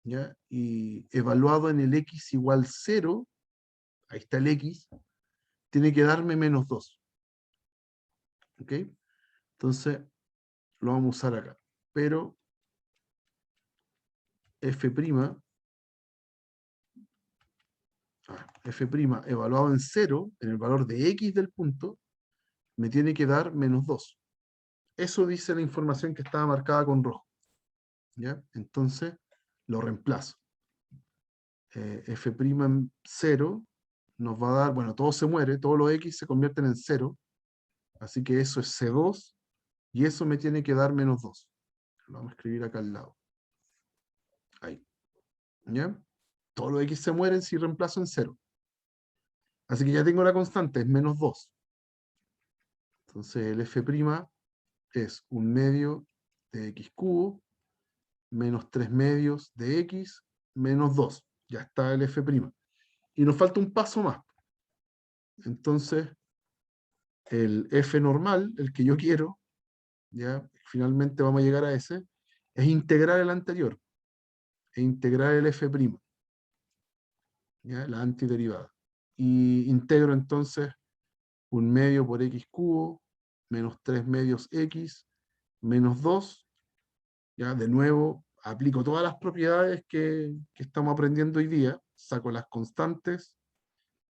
¿ya? Y evaluado en el x igual 0, ahí está el x, tiene que darme menos 2. ¿Ok? Entonces, lo vamos a usar acá. Pero f', f' evaluado en 0, en el valor de x del punto, me tiene que dar menos 2. Eso dice la información que estaba marcada con rojo. ¿Ya? Entonces, lo reemplazo. F' en 0 nos va a dar, bueno, todo se muere, todos los x se convierten en 0, así que eso es C2, y eso me tiene que dar menos 2. Lo vamos a escribir acá al lado. Ahí. ¿Ya? Todos los x se mueren si reemplazo en 0. Así que ya tengo la constante, es menos 2. Entonces el f' es un medio de x cubo menos 3 medios de x menos 2. Ya está el f'. Y nos falta un paso más. Entonces, el f normal, el que yo quiero, ya finalmente vamos a llegar a ese, es integrar el anterior, e integrar el f', ¿ya? La antiderivada. Y integro entonces 1 medio por x cubo, menos 3 medios x, menos 2. Ya, de nuevo, aplico todas las propiedades que estamos aprendiendo hoy día, saco las constantes,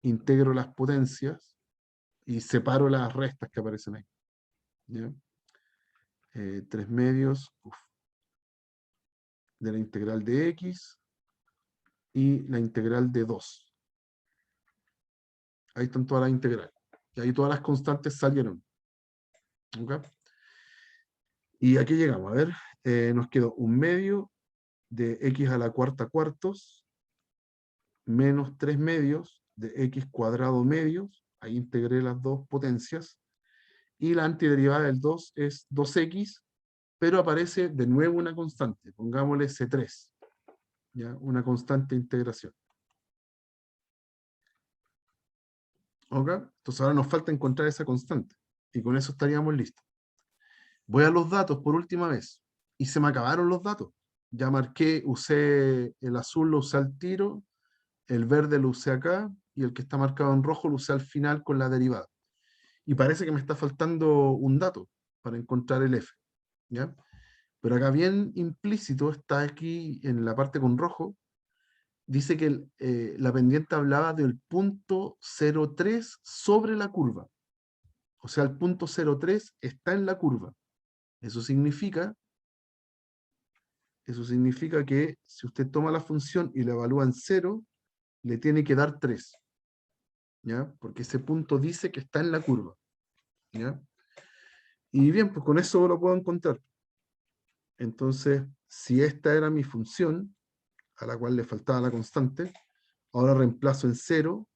integro las potencias y separo las restas que aparecen ahí. ¿Ya? 3 medios de la integral de x y la integral de 2. Ahí están todas las integrales. Y ahí todas las constantes salieron. ¿Okay? Y aquí llegamos. A ver, nos quedó 1 medio de x a la cuarta cuartos menos 3 medios de x cuadrado medios. Ahí integré las dos potencias. Y la antiderivada del 2 es 2x, pero aparece de nuevo una constante. Pongámosle C3. ¿Ya? Una constante de integración. ¿Ok? Entonces ahora nos falta encontrar esa constante. Y con eso estaríamos listos. Voy a los datos por última vez. Y se me acabaron los datos. Ya marqué, usé el azul, lo usé al tiro, el verde lo usé acá, y el que está marcado en rojo lo usé al final con la derivada. Y parece que me está faltando un dato para encontrar el f. ¿Ya? Pero acá bien implícito está aquí en la parte con rojo, dice que la pendiente hablaba del punto 0,3 sobre la curva. O sea, el punto 0,3 está en la curva. Eso significa que si usted toma la función y la evalúa en 0, le tiene que dar 3. ¿Ya? Porque ese punto dice que está en la curva. ¿Ya? Y bien, pues con eso lo puedo encontrar. Entonces, si esta era mi función, a la cual le faltaba la constante, ahora reemplazo en 0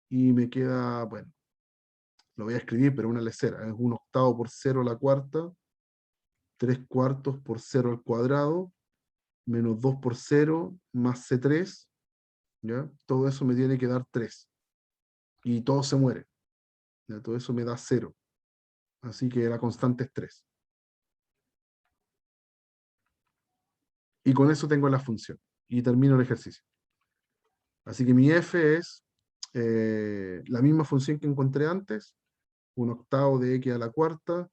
y me queda, bueno, lo voy a escribir, pero una lecera. Es 1/8 por 0 a la cuarta, 3/4 por 0 al cuadrado, menos 2 por 0, más C3, ¿ya? Todo eso me tiene que dar 3. Y todo se muere. ¿Ya? Todo eso me da 0. Así que la constante es 3. Y con eso tengo la función. Y termino el ejercicio. Así que mi f es la misma función que encontré antes, 1/8 de x a la cuarta,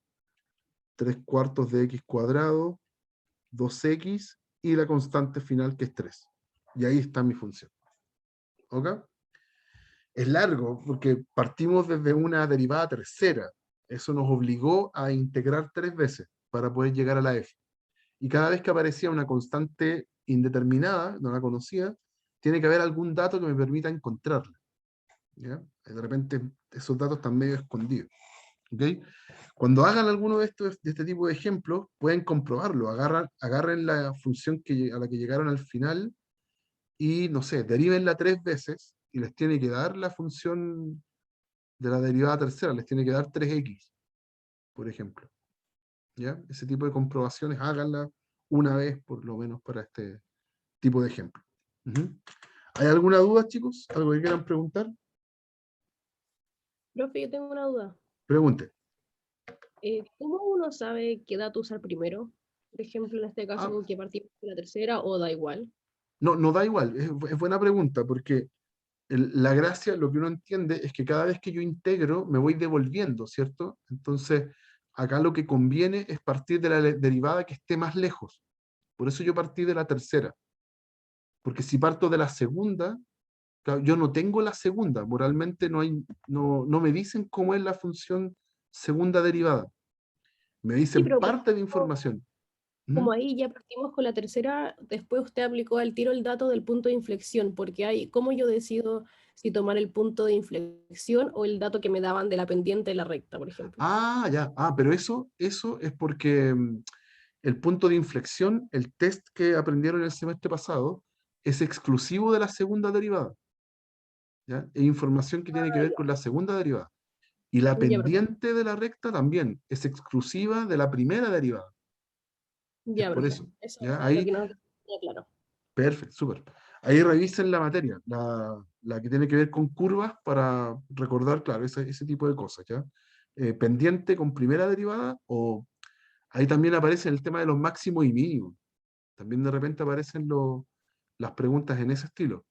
3/4 de x cuadrado, 2x y la constante final que es 3. Y ahí está mi función. ¿Ok? Es largo porque partimos desde una derivada tercera. Eso nos obligó a integrar 3 veces para poder llegar a la f. Y cada vez que aparecía una constante indeterminada, no la conocía, tiene que haber algún dato que me permita encontrarla. ¿Ya? De repente esos datos están medio escondidos. ¿Okay? Cuando hagan alguno de este tipo de ejemplos, pueden comprobarlo. Agarren la función a la que llegaron al final y, no sé, derivenla 3 veces y les tiene que dar la función de la derivada tercera, les tiene que dar 3x, por ejemplo. ¿Ya? Ese tipo de comprobaciones háganla una vez, por lo menos, para este tipo de ejemplo. ¿Hay alguna duda, chicos? ¿Algo que quieran preguntar? Profe, yo tengo una duda. Pregunte. ¿Cómo uno sabe qué dato usar primero? Por ejemplo, en este caso, que partimos de la tercera, o da igual. No da igual, es buena pregunta, porque la gracia, lo que uno entiende, es que cada vez que yo integro, me voy devolviendo, ¿cierto? Entonces, acá lo que conviene es partir de la derivada que esté más lejos. Por eso yo partí de la tercera. Porque si parto de la segunda, claro, yo no tengo la segunda, moralmente no me dicen cómo es la función segunda derivada. Me Sí, dicen pero parte de información. como ahí ya partimos con la tercera, después usted aplicó al tiro el dato del punto de inflexión, porque hay, ¿cómo yo decido si tomar el punto de inflexión o el dato que me daban de la pendiente de la recta, por ejemplo? Ah, ya. Pero eso es porque el punto de inflexión, el test que aprendieron el semestre pasado, es exclusivo de la segunda derivada. ¿Ya? Es información que tiene que ver con la segunda derivada. Y la Ya, pendiente de la recta también es exclusiva de la primera derivada. Es ya, por profe. eso. Eso ¿Ya? era lo Ahí, que no tenía claro. perfecto, súper. Ahí revisen la materia, la que tiene que ver con curvas para recordar, claro, ese tipo de cosas. ¿Ya? Pendiente con primera derivada, o ahí también aparece el tema de los máximos y mínimos. También de repente aparecen las preguntas en ese estilo.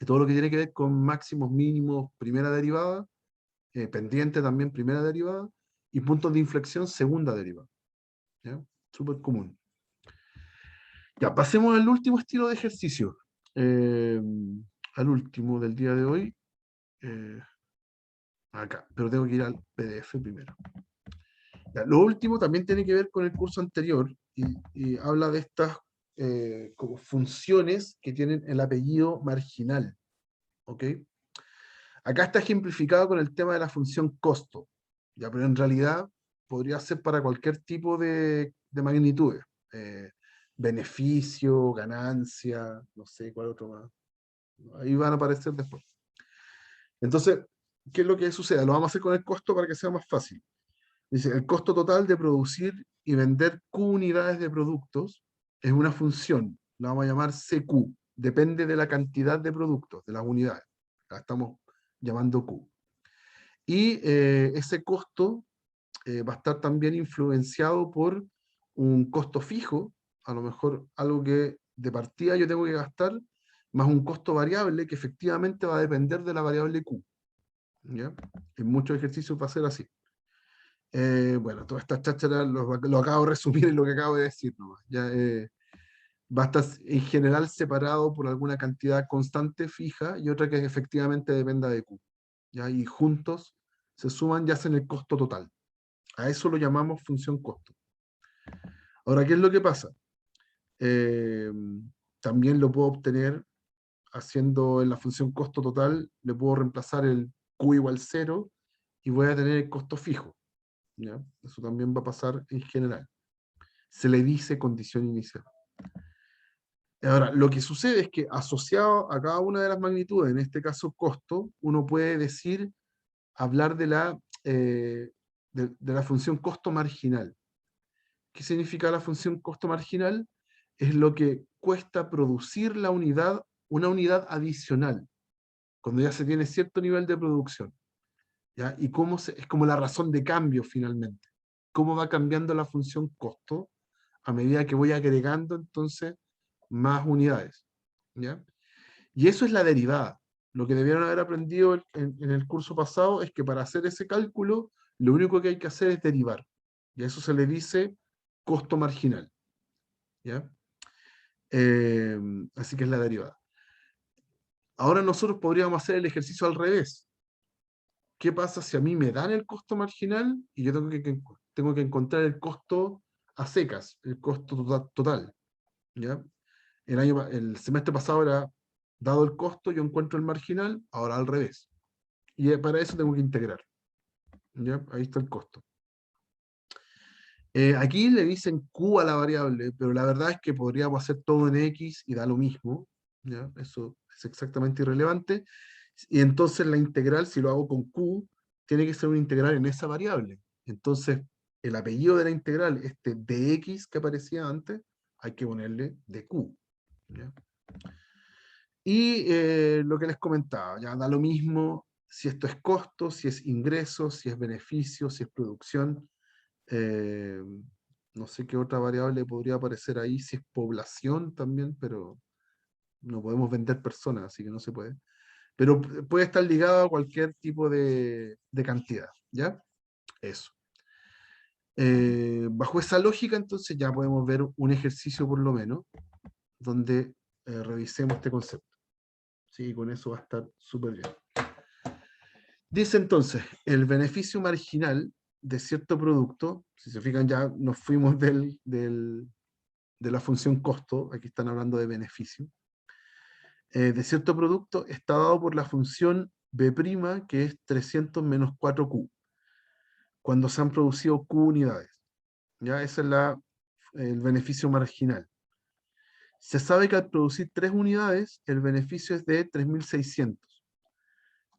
Todo lo que tiene que ver con máximos, mínimos, primera derivada, pendiente también primera derivada, y puntos de inflexión segunda derivada. ¿Ya? Súper común. Ya, pasemos al último estilo de ejercicio. Al último del día de hoy. Acá, pero tengo que ir al PDF primero. Ya, lo último también tiene que ver con el curso anterior y habla de estas como funciones que tienen el apellido marginal. ¿Ok? Acá está ejemplificado con el tema de la función costo, ya, pero en realidad podría ser para cualquier tipo de magnitudes. Beneficio, ganancia, no sé cuál otro más. Ahí van a aparecer después. Entonces, ¿qué es lo que sucede? Lo vamos a hacer con el costo para que sea más fácil. Dice, el costo total de producir y vender Q unidades de productos es una función, la vamos a llamar CQ, depende de la cantidad de productos, de las unidades. La estamos llamando Q. Y ese costo va a estar también influenciado por un costo fijo, a lo mejor algo que de partida yo tengo que gastar, más un costo variable que efectivamente va a depender de la variable Q. ¿Ya? En muchos ejercicios va a ser así. Bueno, toda esta cháchara lo acabo de resumir en lo que acabo de decir nomás. Ya, va a estar en general separado por alguna cantidad constante fija y otra que efectivamente dependa de Q. ¿Ya? Y juntos se suman y hacen el costo total. A eso lo llamamos función costo. Ahora, ¿qué es lo que pasa? También lo puedo obtener haciendo en la función costo total, le puedo reemplazar el Q igual 0 y voy a tener el costo fijo. ¿Ya? Eso también va a pasar en general. Se le dice condición inicial. Ahora, lo que sucede es que asociado a cada una de las magnitudes, en este caso costo, uno puede decir, hablar de la función costo marginal. ¿Qué significa la función costo marginal? Es lo que cuesta producir la unidad, una unidad adicional, cuando ya se tiene cierto nivel de producción. ¿Ya? Y es como la razón de cambio finalmente. Cómo va cambiando la función costo a medida que voy agregando entonces más unidades. ¿Ya? Y eso es la derivada. Lo que debieron haber aprendido en el curso pasado es que para hacer ese cálculo, lo único que hay que hacer es derivar. Y a eso se le dice costo marginal. ¿Ya? Así que es la derivada. Ahora nosotros podríamos hacer el ejercicio al revés. ¿Qué pasa si a mí me dan el costo marginal y yo tengo que encontrar el costo a secas, el costo total? ¿Ya? El semestre pasado era, dado el costo, yo encuentro el marginal, ahora al revés. Y para eso tengo que integrar. ¿Ya? Ahí está el costo. Aquí le dicen Q a la variable, pero la verdad es que podríamos hacer todo en X y da lo mismo. ¿Ya? Eso es exactamente irrelevante. Y entonces la integral, si lo hago con Q, tiene que ser una integral en esa variable. Entonces, el apellido de la integral, este dx que aparecía antes, hay que ponerle dq. ¿Ya? Y lo que les comentaba, ya da lo mismo si esto es costo, si es ingreso, si es beneficio, si es producción. No sé qué otra variable podría aparecer ahí, si es población también, pero no podemos vender personas, así que no se puede. Pero puede estar ligado a cualquier tipo de cantidad, ¿ya? Eso. Bajo esa lógica, entonces ya podemos ver un ejercicio por lo menos, donde revisemos este concepto. Sí, con eso va a estar súper bien. Dice entonces, el beneficio marginal de cierto producto, si se fijan ya nos fuimos de la función costo, aquí están hablando de beneficio, de cierto producto está dado por la función B', que es 300 menos 4Q, cuando se han producido Q unidades. ¿Ya? Ese es el beneficio marginal. Se sabe que al producir 3 unidades, el beneficio es de 3600.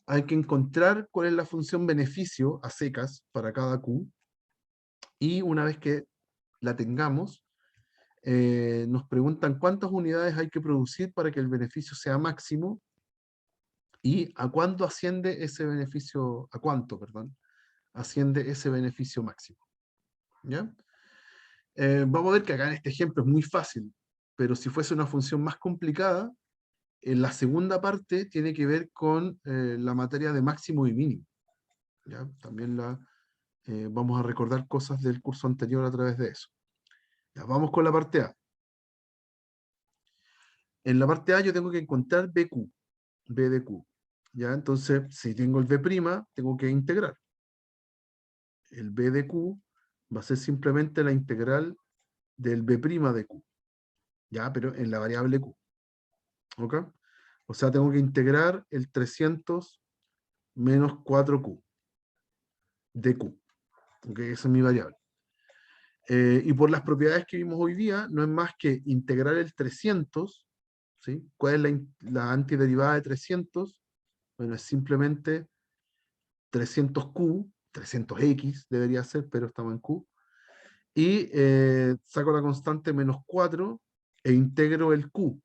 Hay que encontrar cuál es la función beneficio a secas para cada Q, y una vez que la tengamos, nos preguntan cuántas unidades hay que producir para que el beneficio sea máximo y a cuánto asciende ese beneficio, asciende ese beneficio máximo. ¿Ya? Vamos a ver que acá en este ejemplo es muy fácil, pero si fuese una función más complicada, en la segunda parte tiene que ver con la materia de máximo y mínimo. ¿ya? También vamos a recordar cosas del curso anterior a través de eso. Ya, vamos con la parte A. En la parte A yo tengo que encontrar BQ, B de Q. ¿Ya? Entonces, si tengo el B', tengo que integrar. El B de Q va a ser simplemente la integral del B' de Q. ¿Ya? Pero en la variable Q. ¿Ok? O sea, tengo que integrar el 300 menos 4Q de Q. ¿Ok? Esa es mi variable. Y por las propiedades que vimos hoy día, no es más que integrar el 300, ¿sí? ¿Cuál es la antiderivada de 300? Bueno, es simplemente 300Q, 300X debería ser, pero estamos en Q. Y saco la constante menos 4 e integro el Q.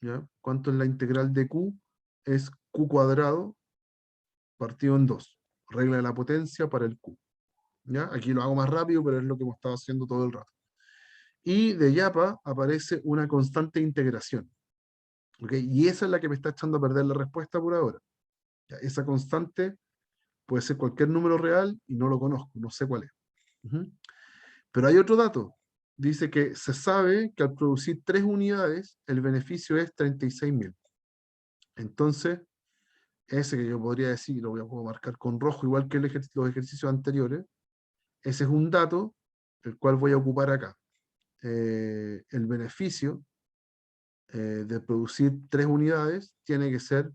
¿Ya? ¿Cuánto es la integral de Q? Es Q cuadrado partido en 2. Regla de la potencia para el Q. ¿Ya? Aquí lo hago más rápido, pero es lo que hemos estado haciendo todo el rato. Y de YAPA aparece una constante de integración. ¿Okay? Y esa es la que me está echando a perder la respuesta por ahora. ¿Ya? Esa constante puede ser cualquier número real y no lo conozco, no sé cuál es. Pero hay otro dato. Dice que se sabe que al producir 3 unidades, el beneficio es 36.000. Entonces, ese que yo podría decir, puedo marcar con rojo, igual que los ejercicios anteriores, ese es un dato, el cual voy a ocupar acá. El beneficio de producir 3 unidades tiene que ser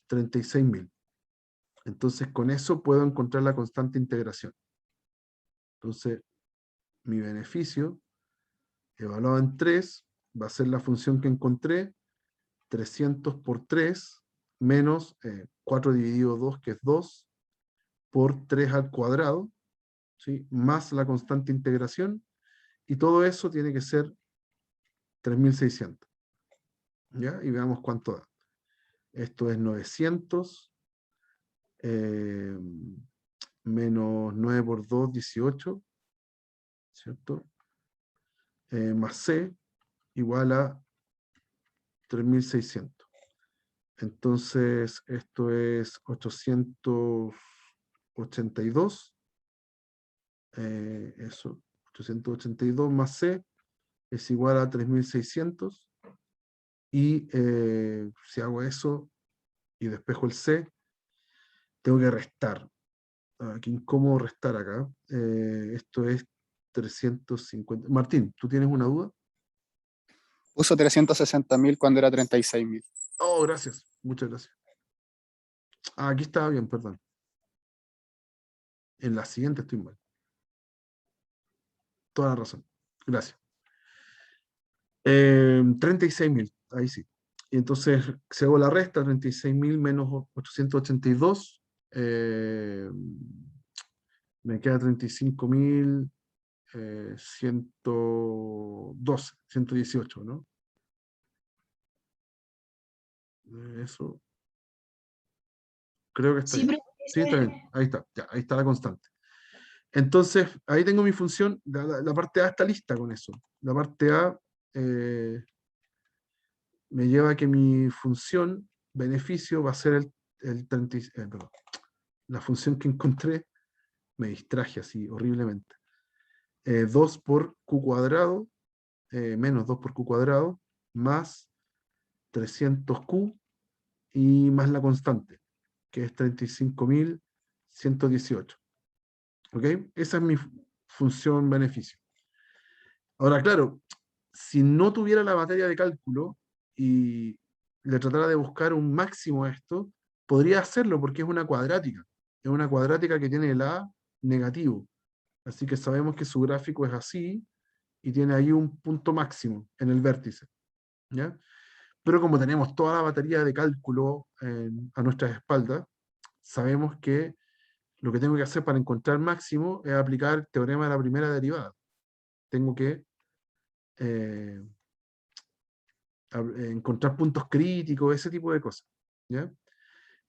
36.000. Entonces, con eso puedo encontrar la constante integración. Entonces, mi beneficio, evaluado en 3, va a ser la función que encontré, 300 por 3, menos 4 dividido 2, que es 2, por 3 al cuadrado, ¿sí? Más la constante integración, y todo eso tiene que ser 3.600. ¿Ya? Y veamos cuánto da. Esto es 900, menos 9 por 2, 18, ¿cierto? Más C, igual a 3.600. Entonces, esto es 882, eso, 882 más C es igual a 3.600, y si hago eso y despejo el C, tengo que restar. Qué incómodo restar acá. Esto es 350. Martín, ¿tú tienes una duda? Puso 360.000 cuando era 36.000. Oh, gracias. Muchas gracias. Aquí estaba bien, perdón. En la siguiente estoy mal. Toda la razón. Gracias. 36.000. Ahí sí. Y entonces, si hago la resta, 36.000 menos 882, me queda 35.112, 118, ¿no? Eso. Creo que está Sí, bien. pero Sí, está bien. Ahí está. Ya, ahí está la constante. Entonces, ahí tengo mi función. La parte A está lista con eso. La parte A me lleva a que mi función beneficio va a ser el 30, perdón, la función que encontré, me distraje así horriblemente. 2 por Q cuadrado, menos 2 por Q cuadrado, más 300Q y más la constante, que es 35.118. ¿Ok? Esa es mi función beneficio. Ahora, claro, si no tuviera la materia de cálculo y le tratara de buscar un máximo a esto, podría hacerlo porque es una cuadrática. Es una cuadrática que tiene el A negativo. Así que sabemos que su gráfico es así y tiene ahí un punto máximo en el vértice. ¿Ya? Pero como tenemos toda la batería de cálculo a nuestras espaldas, sabemos que lo que tengo que hacer para encontrar máximo es aplicar el teorema de la primera derivada. Tengo que encontrar puntos críticos, ese tipo de cosas. ¿Ya?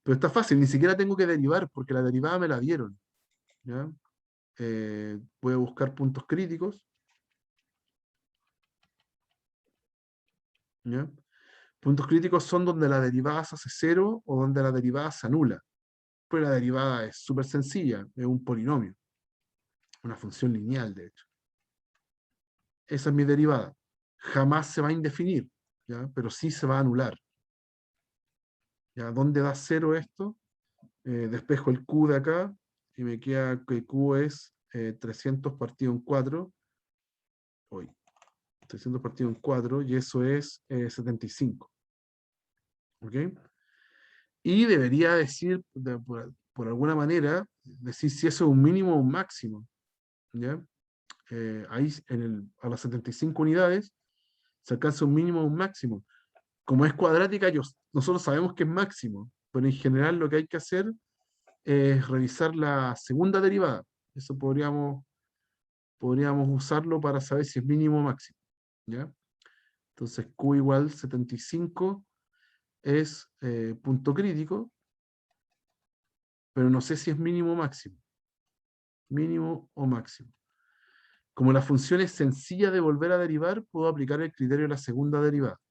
Pero está fácil, ni siquiera tengo que derivar, porque la derivada me la dieron. ¿Ya? Voy a buscar puntos críticos. ¿Ya? Puntos críticos son donde la derivada se hace cero o donde la derivada se anula. Pero la derivada es súper sencilla, es un polinomio, una función lineal, de hecho. Esa es mi derivada. Jamás se va a indefinir, ¿ya? Pero sí se va a anular. ¿Ya? ¿Dónde da 0 esto? Despejo el q de acá y me queda que q es 300 partido en 4. Hoy. 300 partido en 4 y eso es 75. ¿Ok? Y debería decir, por alguna manera, decir si eso es un mínimo o un máximo. ¿Ya? Ahí a las 75 unidades se alcanza un mínimo o un máximo. Como es cuadrática, nosotros sabemos que es máximo, pero en general lo que hay que hacer es revisar la segunda derivada. Eso podríamos usarlo para saber si es mínimo o máximo. ¿Ya? Entonces Q igual 75 es punto crítico, pero no sé si es mínimo o máximo. Mínimo o máximo. Como la función es sencilla de volver a derivar, puedo aplicar el criterio de la segunda derivada.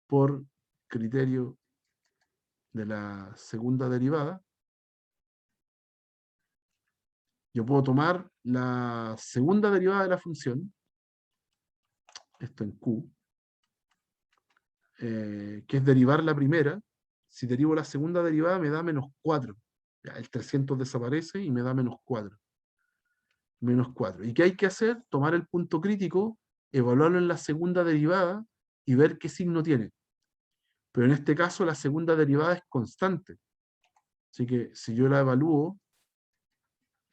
Por criterio de la segunda derivada, yo puedo tomar la segunda derivada de la función, esto en Q, que es derivar la primera. Si derivo la segunda derivada me da menos 4. Ya, el 300 desaparece y me da menos 4. Menos 4. ¿Y qué hay que hacer? Tomar el punto crítico, evaluarlo en la segunda derivada y ver qué signo tiene. Pero en este caso la segunda derivada es constante. Así que si yo la evalúo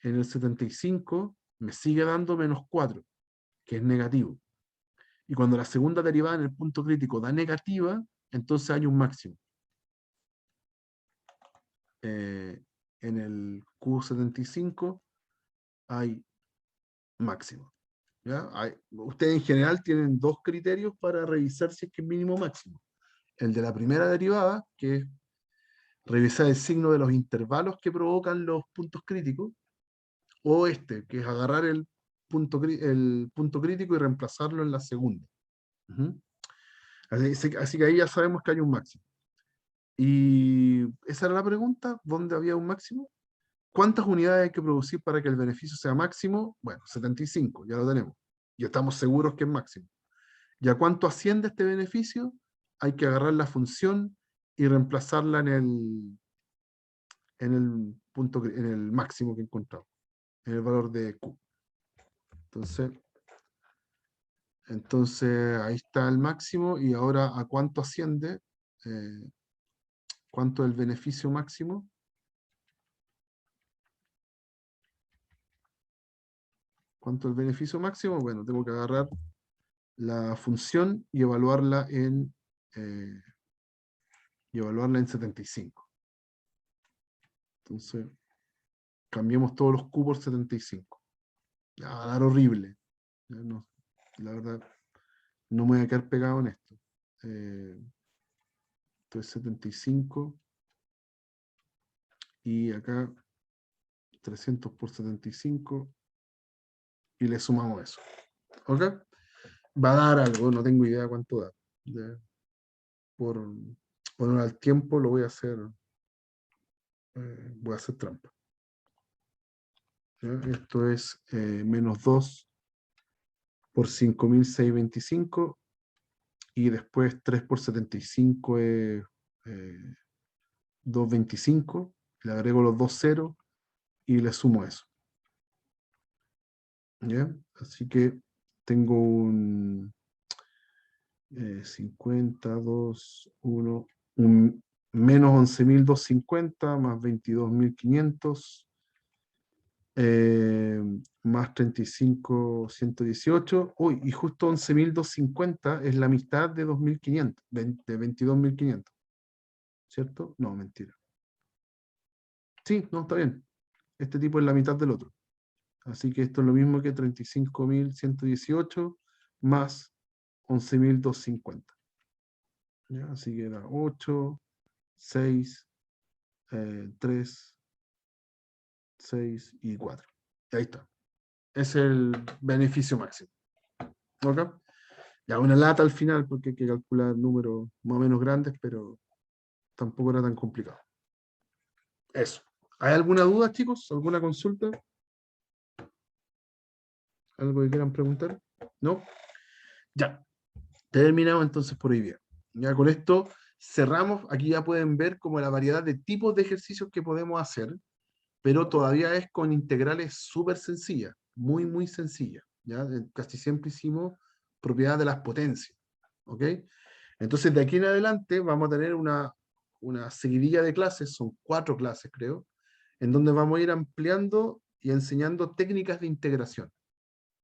en el 75, me sigue dando menos 4, que es negativo. Y cuando la segunda derivada en el punto crítico da negativa, entonces hay un máximo. En el Q75 hay máximo. ¿Ya? Ustedes en general tienen dos criterios para revisar si es que es mínimo o máximo. El de la primera derivada, que es revisar el signo de los intervalos que provocan los puntos críticos, o este, que es agarrar el punto crítico y reemplazarlo en la segunda. Así que ahí ya sabemos que hay un máximo. Y esa era la pregunta, ¿dónde había un máximo? ¿Cuántas unidades hay que producir para que el beneficio sea máximo? Bueno, 75, ya lo tenemos. Y estamos seguros que es máximo. ¿Y a cuánto asciende este beneficio? Hay que agarrar la función y reemplazarla en el máximo que encontramos, en el valor de Q. Entonces ahí está el máximo, y ahora ¿a cuánto asciende? ¿Cuánto es el beneficio máximo? ¿Cuánto es el beneficio máximo? Bueno, tengo que agarrar la función y evaluarla en 75. Entonces, cambiemos todos los Q por 75. Ya va a dar horrible. No, la verdad, no me voy a quedar pegado en esto. Esto es 75. Y acá 300 por 75. Y le sumamos eso. ¿Ok? Va a dar algo, no tengo idea cuánto da. Por honor al tiempo lo voy a hacer. Voy a hacer trampa. ¿Ya? Esto es menos 2 por 5.625, y después 3 por 75 es 225, le agrego los dos ceros y le sumo eso. ¿Ya? Así que tengo un un menos 11.250 más 22.500 más 35.118. Uy, y justo 11.250 es la mitad de 2.500, de 22.500. ¿Cierto? No, mentira. Sí, no, está bien. Este tipo es la mitad del otro. Así que esto es lo mismo que 35.118 más 11.250. ¿Ya? Así que era 8, 6, 3, 6 y 4. Ahí está. Es el beneficio máximo. ¿Ok? Ya una lata al final, porque hay que calcular números más o menos grandes, pero tampoco era tan complicado. Eso. ¿Hay alguna duda, chicos? ¿Alguna consulta? ¿Algo que quieran preguntar? ¿No? Ya. Terminamos entonces por hoy día. Ya con esto cerramos. Aquí ya pueden ver como la variedad de tipos de ejercicios que podemos hacer, pero todavía es con integrales súper sencillas, muy, muy sencillas. ¿Ya? Casi siempre hicimos propiedad de las potencias. ¿Ok? Entonces, de aquí en adelante vamos a tener una seguidilla de clases, son 4 clases, creo, en donde vamos a ir ampliando y enseñando técnicas de integración.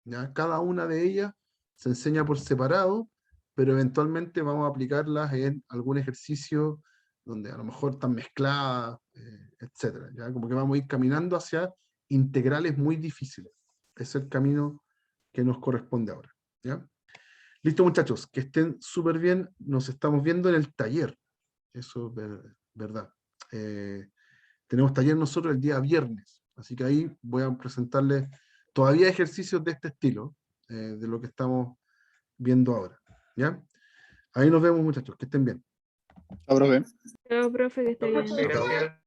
¿Ya? Cada una de ellas se enseña por separado, pero eventualmente vamos a aplicarlas en algún ejercicio donde a lo mejor están mezcladas, etcétera. ¿Ya? Como que vamos a ir caminando hacia integrales muy difíciles. Es el camino que nos corresponde ahora. ¿Ya? Listo, muchachos, que estén súper bien. Nos estamos viendo en el taller. Eso es verdad. Tenemos taller nosotros el día viernes, así que ahí voy a presentarles todavía ejercicios de este estilo, de lo que estamos viendo ahora. ¿Ya? Ahí nos vemos, muchachos, que estén bien. Chao, profe. No, profe, que esté bien. Gracias.